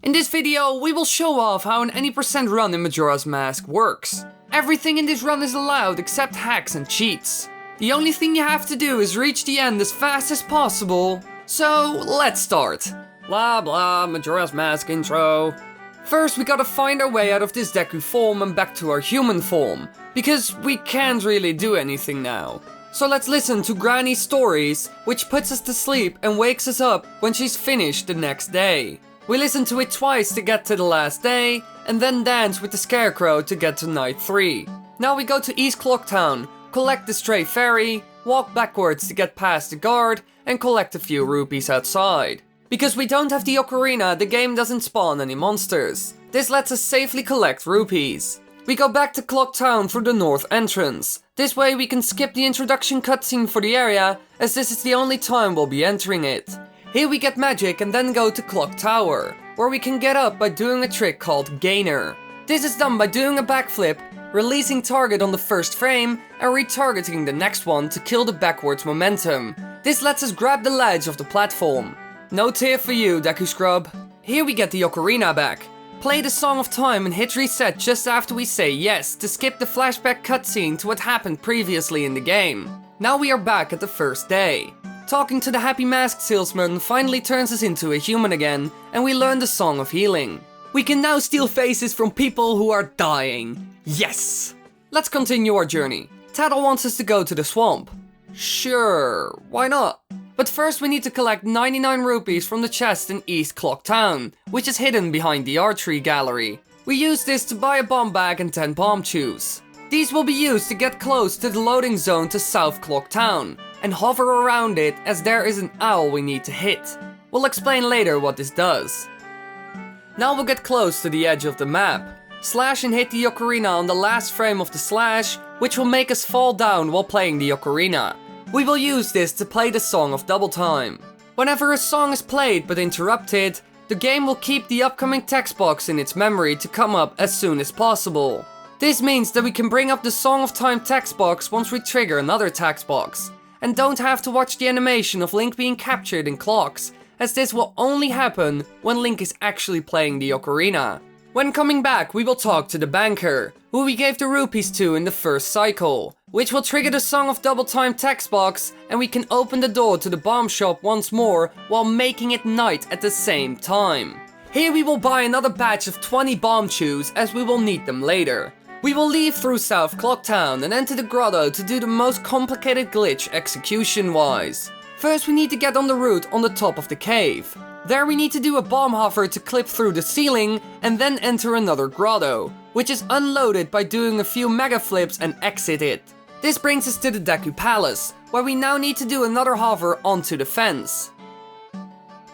In this video, we will show off how an any % run in Majora's Mask works. Everything in this run is allowed except hacks and cheats. The only thing you have to do is reach the end as fast as possible. So, let's start. Blah blah, Majora's Mask intro. First, we gotta find our way out of this Deku form and back to our human form, because we can't really do anything now. So let's listen to Granny's stories, which puts us to sleep and wakes us up when she's finished the next day. We listen to it twice to get to the last day, and then dance with the Scarecrow to get to night 3. Now we go to East Clock Town, collect the stray fairy, walk backwards to get past the guard, and collect a few rupees outside. Because we don't have the ocarina, the game doesn't spawn any monsters. This lets us safely collect rupees. We go back to Clock Town through the north entrance. This way we can skip the introduction cutscene for the area, as this is the only time we'll be entering it. Here we get magic and then go to Clock Tower, where we can get up by doing a trick called Gainer. This is done by doing a backflip, releasing target on the first frame, and retargeting the next one to kill the backwards momentum. This lets us grab the ledge of the platform. No tear for you, Deku Scrub. Here we get the ocarina back. Play the Song of Time and hit reset just after we say yes to skip the flashback cutscene to what happened previously in the game. Now we are back at the first day. Talking to the happy mask salesman finally turns us into a human again, and we learn the Song of Healing. We can now steal faces from people who are dying. Yes! Let's continue our journey. Tattle wants us to go to the swamp. Sure, why not? But first we need to collect 99 rupees from the chest in East Clock Town, which is hidden behind the archery gallery. We use this to buy a bomb bag and 10 bomb chews. These will be used to get close to the loading zone to South Clock Town, and hover around it as there is an owl we need to hit. We'll explain later what this does. Now we'll get close to the edge of the map. Slash and hit the ocarina on the last frame of the slash, which will make us fall down while playing the ocarina. We will use this to play the Song of Double Time. Whenever a song is played but interrupted, the game will keep the upcoming text box in its memory to come up as soon as possible. This means that we can bring up the Song of Time text box once we trigger another text box, and don't have to watch the animation of Link being captured in clocks, as this will only happen when Link is actually playing the ocarina. When coming back, we will talk to the banker, who we gave the rupees to in the first cycle, which will trigger the Song of Double Time text box, and we can open the door to the bomb shop once more while making it night at the same time. Here we will buy another batch of 20 bomb chews, as we will need them later. We will leave through South Clock Town and enter the grotto to do the most complicated glitch execution-wise. First we need to get on the route on the top of the cave. There we need to do a bomb hover to clip through the ceiling and then enter another grotto, which is unloaded by doing a few mega flips and exit it. This brings us to the Deku Palace, where we now need to do another hover onto the fence.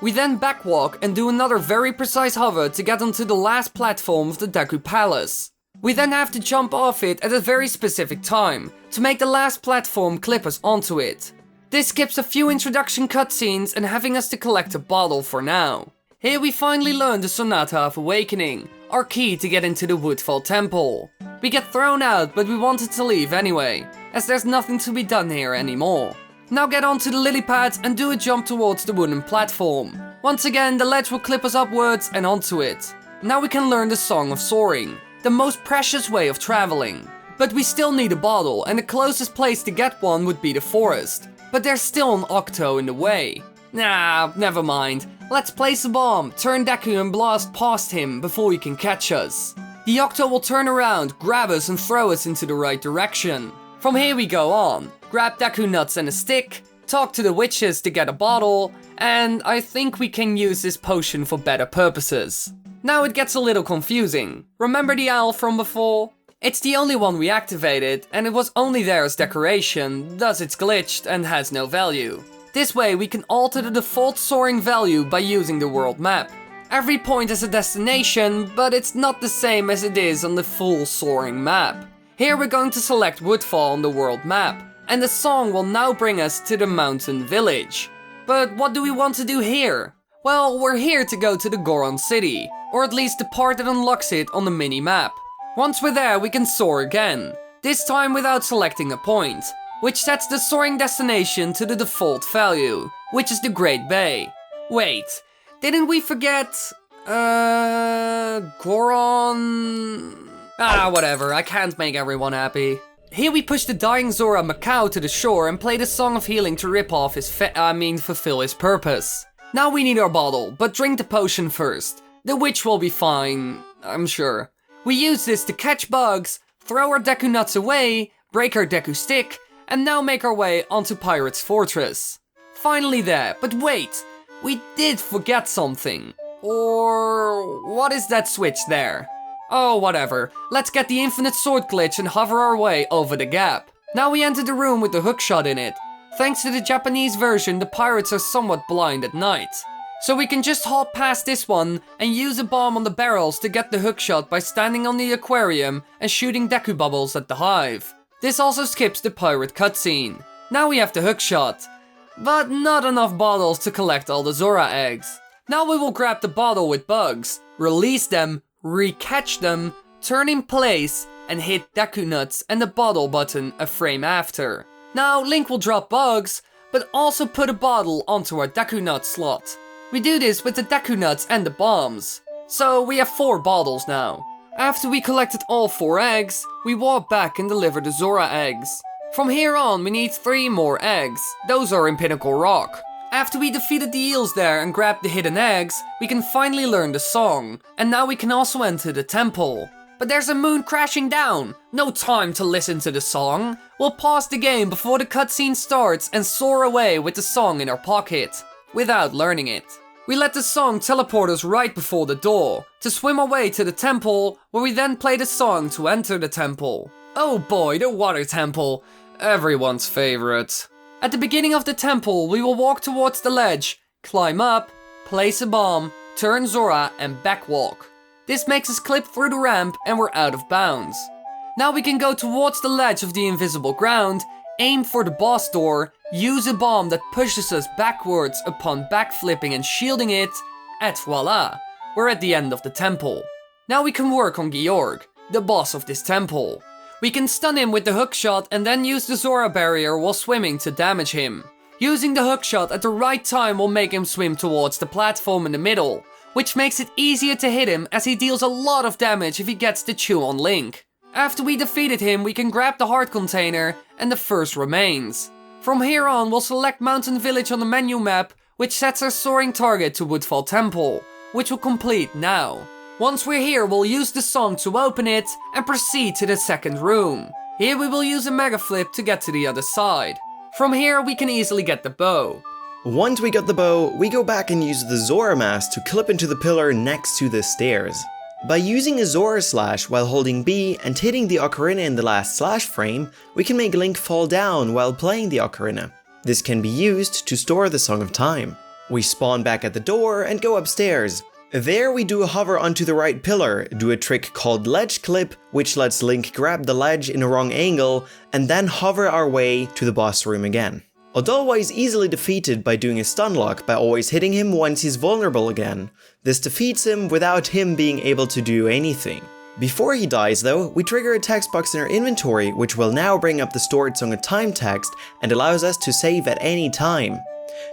We then backwalk and do another very precise hover to get onto the last platform of the Deku Palace. We then have to jump off it at a very specific time, to make the last platform clip us onto it. This skips a few introduction cutscenes and having us to collect a bottle for now. Here we finally learn the Sonata of Awakening, our key to get into the Woodfall Temple. We get thrown out, but we wanted to leave anyway, as there's nothing to be done here anymore. Now get onto the lily pads and do a jump towards the wooden platform. Once again, the ledge will clip us upwards and onto it. Now we can learn the Song of Soaring, the most precious way of traveling. But we still need a bottle, and the closest place to get one would be the forest. But there's still an Octo in the way. Nah, never mind. Let's place a bomb, turn Deku and blast past him before he can catch us. The Octo will turn around, grab us and throw us into the right direction. From here we go on. Grab Deku nuts and a stick, talk to the witches to get a bottle, and I think we can use this potion for better purposes. Now it gets a little confusing. Remember the owl from before? It's the only one we activated, and it was only there as decoration, thus it's glitched and has no value. This way we can alter the default soaring value by using the world map. Every point is a destination, but it's not the same as it is on the full soaring map. Here we're going to select Woodfall on the world map, and the song will now bring us to the mountain village. But what do we want to do here? Well, we're here to go to the Goron city, or at least the part that unlocks it on the mini-map. Once we're there, we can soar again, this time without selecting a point, which sets the soaring destination to the default value, which is the Great Bay. Wait, didn't we forget? Goron... whatever, I can't make everyone happy. Here we push the dying Zora Macau to the shore and play the Song of Healing to rip off his fulfill his purpose. Now we need our bottle, but drink the potion first. The witch will be fine, I'm sure. We use this to catch bugs, throw our Deku nuts away, break our Deku stick, and now make our way onto Pirate's Fortress. Finally there, but wait, we did forget something. Or what is that switch there? Oh, whatever. Let's get the infinite sword glitch and hover our way over the gap. Now we enter the room with the hookshot in it. Thanks to the Japanese version, the pirates are somewhat blind at night. So we can just hop past this one and use a bomb on the barrels to get the hookshot by standing on the aquarium and shooting Deku bubbles at the hive. This also skips the pirate cutscene. Now we have the hookshot, but not enough bottles to collect all the Zora eggs. Now we will grab the bottle with bugs, release them, re-catch them, turn in place, and hit Deku Nuts and the bottle button a frame after. Now Link will drop bugs, but also put a bottle onto our Deku Nut slot. We do this with the Deku Nuts and the bombs. So we have 4 bottles now. After we collected all 4 eggs, we walk back and deliver the Zora eggs. From here on we need 3 more eggs, those are in Pinnacle Rock. After we defeated the eels there and grabbed the hidden eggs, we can finally learn the song, and now we can also enter the temple. But there's a moon crashing down, no time to listen to the song. We'll pause the game before the cutscene starts and soar away with the song in our pocket, without learning it. We let the song teleport us right before the door, to swim our way to the temple, where we then play the song to enter the temple. Oh boy, the water temple, everyone's favorite. At the beginning of the temple, we will walk towards the ledge, climb up, place a bomb, turn Zora, and backwalk. This makes us clip through the ramp and we're out of bounds. Now we can go towards the ledge of the invisible ground, aim for the boss door, use a bomb that pushes us backwards upon backflipping and shielding it, and voila, we're at the end of the temple. Now we can work on Georg, the boss of this temple. We can stun him with the hookshot and then use the Zora barrier while swimming to damage him. Using the hookshot at the right time will make him swim towards the platform in the middle, which makes it easier to hit him as he deals a lot of damage if he gets to chew on Link. After we defeated him, we can grab the heart container and the first remains. From here on, we'll select Mountain Village on the menu map, which sets our soaring target to Woodfall Temple, which will complete now. Once we're here, we'll use the song to open it and proceed to the second room. Here we will use a mega flip to get to the other side. From here, we can easily get the bow. Once we got the bow, we go back and use the Zora mask to clip into the pillar next to the stairs. By using a Zora slash while holding B and hitting the ocarina in the last slash frame, we can make Link fall down while playing the ocarina. This can be used to store the Song of Time. We spawn back at the door and go upstairs. There we do a hover onto the right pillar, do a trick called ledge clip, which lets Link grab the ledge in a wrong angle, and then hover our way to the boss room again. Odolwa is easily defeated by doing a stun lock by always hitting him once he's vulnerable again. This defeats him without him being able to do anything. Before he dies though, we trigger a text box in our inventory, which will now bring up the stored Song of Time text and allows us to save at any time.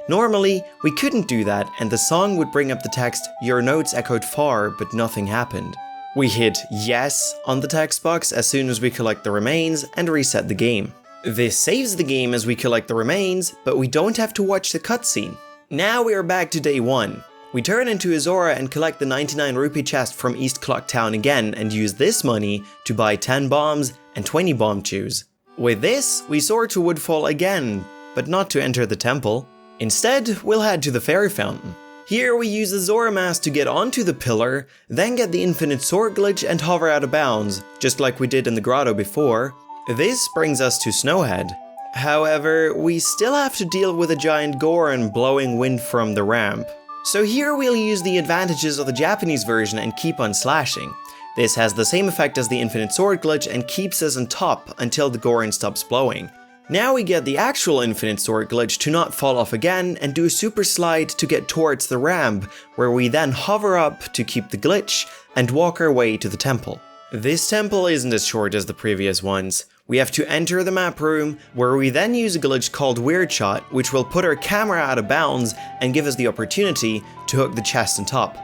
Normally, we couldn't do that and the song would bring up the text, "Your notes echoed far, but nothing happened." We hit yes on the text box as soon as we collect the remains and reset the game. This saves the game as we collect the remains, but we don't have to watch the cutscene. Now we are back to day 1. We turn into a Zora and collect the 99 rupee chest from East Clock Town again and use this money to buy 10 bombs and 20 bomb chews. With this, we soar to Woodfall again, but not to enter the temple. Instead, we'll head to the fairy fountain. Here we use the Zora mask to get onto the pillar, then get the infinite sword glitch and hover out of bounds, just like we did in the grotto before. This brings us to Snowhead. However, we still have to deal with a giant goron blowing wind from the ramp. So here we'll use the advantages of the Japanese version and keep on slashing. This has the same effect as the infinite sword glitch and keeps us on top until the goron stops blowing. Now we get the actual infinite sword glitch to not fall off again and do a super slide to get towards the ramp, where we then hover up to keep the glitch and walk our way to the temple. This temple isn't as short as the previous ones. We have to enter the map room, where we then use a glitch called Weird Shot, which will put our camera out of bounds and give us the opportunity to hook the chest on top.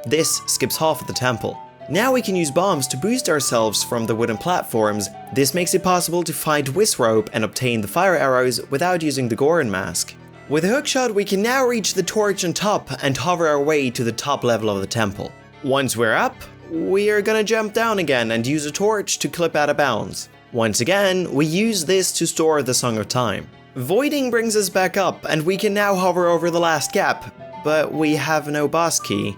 This skips half of the temple. Now we can use bombs to boost ourselves from the wooden platforms. This makes it possible to find Whisk Rope and obtain the fire arrows without using the Goron mask. With a hookshot, we can now reach the torch on top and hover our way to the top level of the temple. Once we're up, we are gonna jump down again and use a torch to clip out of bounds. Once again, we use this to store the Song of Time. Voiding brings us back up, and we can now hover over the last gap, but we have no boss key.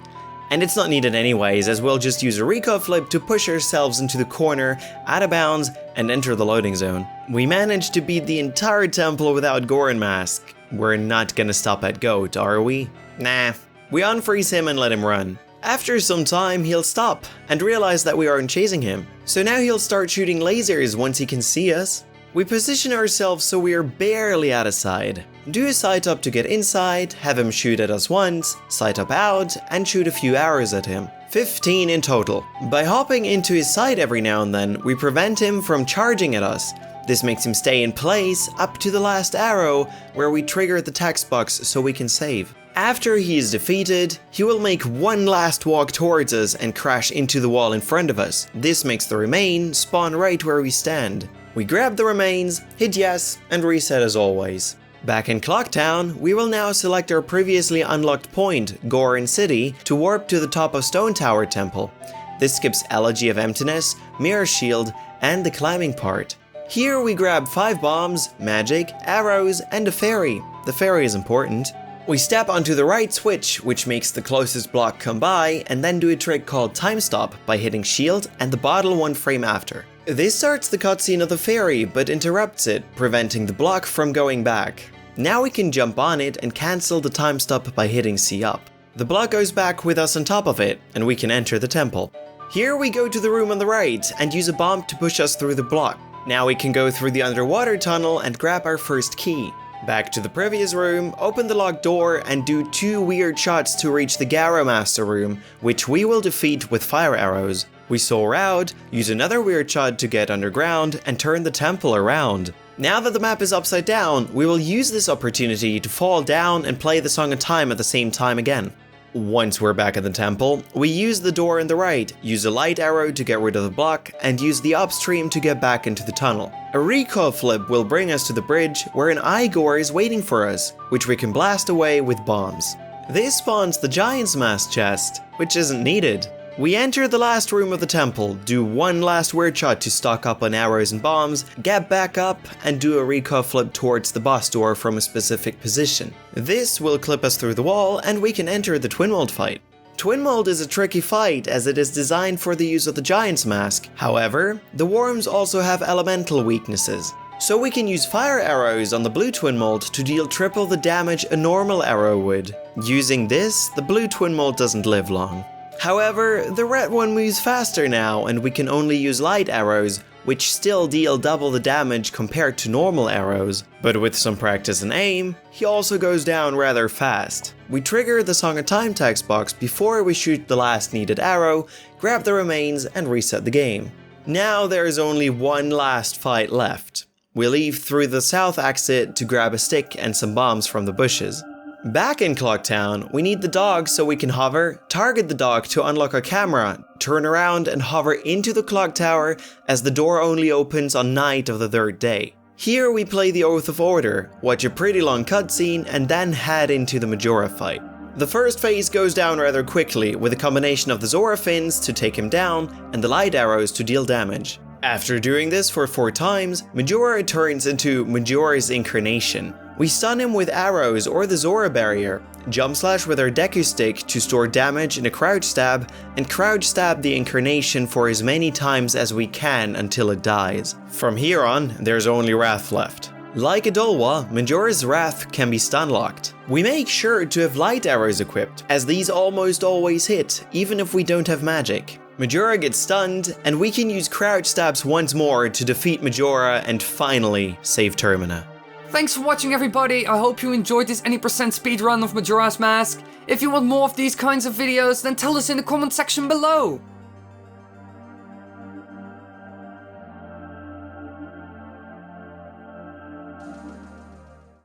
And it's not needed anyways, as we'll just use a recoil flip to push ourselves into the corner, out of bounds, and enter the loading zone. We managed to beat the entire temple without Goron mask. We're not gonna stop at Goat, are we? Nah. We unfreeze him and let him run. After some time, he'll stop and realize that we aren't chasing him. So now he'll start shooting lasers once he can see us. We position ourselves so we are barely out of sight. Do a sight up to get inside, have him shoot at us once, sight up out, and shoot a few arrows at him. 15 in total. By hopping into his sight every now and then, we prevent him from charging at us. This makes him stay in place up to the last arrow, where we trigger the text box so we can save. After he is defeated, he will make one last walk towards us and crash into the wall in front of us. This makes the remain spawn right where we stand. We grab the remains, hit yes, and reset as always. Back in Clocktown, we will now select our previously unlocked point, Goron City, to warp to the top of Stone Tower Temple. This skips Elegy of Emptiness, Mirror Shield, and the climbing part. Here we grab 5 bombs, magic, arrows, and a fairy. The fairy is important. We step onto the right switch, which makes the closest block come by, and then do a trick called Time Stop by hitting shield and the bottle 1 frame after. This starts the cutscene of the fairy, but interrupts it, preventing the block from going back. Now we can jump on it and cancel the time stop by hitting C up. The block goes back with us on top of it, and we can enter the temple. Here we go to the room on the right, and use a bomb to push us through the block. Now we can go through the underwater tunnel and grab our first key. Back to the previous room, open the locked door, and do 2 weird shots to reach the Garo Master room, which we will defeat with fire arrows. We soar out, use another weird shot to get underground, and turn the temple around. Now that the map is upside down, we will use this opportunity to fall down and play the Song of Time at the same time again. Once we're back at the temple, we use the door on the right, use a light arrow to get rid of the block, and use the upstream to get back into the tunnel. A recoil flip will bring us to the bridge, where an Igor is waiting for us, which we can blast away with bombs. This spawns the Giant's Mask chest, which isn't needed. We enter the last room of the temple, do 1 last weird shot to stock up on arrows and bombs, get back up, and do a recoil flip towards the boss door from a specific position. This will clip us through the wall, and we can enter the Twin Mold fight. Twin Mold is a tricky fight as it is designed for the use of the Giant's Mask. However, the worms also have elemental weaknesses. So we can use fire arrows on the blue Twin Mold to deal triple the damage a normal arrow would. Using this, the blue Twin Mold doesn't live long. However, the red one moves faster now, and we can only use light arrows, which still deal double the damage compared to normal arrows. But with some practice and aim, he also goes down rather fast. We trigger the Song of Time text box before we shoot the last needed arrow, grab the remains, and reset the game. Now there is only 1 last fight left. We leave through the south exit to grab a stick and some bombs from the bushes. Back in Clocktown, we need the dog so we can hover, target the dog to unlock our camera, turn around and hover into the clock tower as the door only opens on night of the 3rd day. Here we play the Oath of Order, watch a pretty long cutscene, and then head into the Majora fight. The first phase goes down rather quickly with a combination of the Zora fins to take him down and the light arrows to deal damage. After doing this for 4 times, Majora turns into Majora's Incarnation. We stun him with arrows or the Zora barrier, jump slash with our Deku stick to store damage in a crouch stab, and crouch stab the Incarnation for as many times as we can until it dies. From here on, there's only Wrath left. Like a Dolwa, Majora's Wrath can be stun locked. We make sure to have light arrows equipped, as these almost always hit, even if we don't have magic. Majora gets stunned, and we can use crouch stabs once more to defeat Majora and finally save Termina. Thanks for watching, everybody. I hope you enjoyed this any % speedrun of Majora's Mask. If you want more of these kinds of videos, then tell us in the comment section below.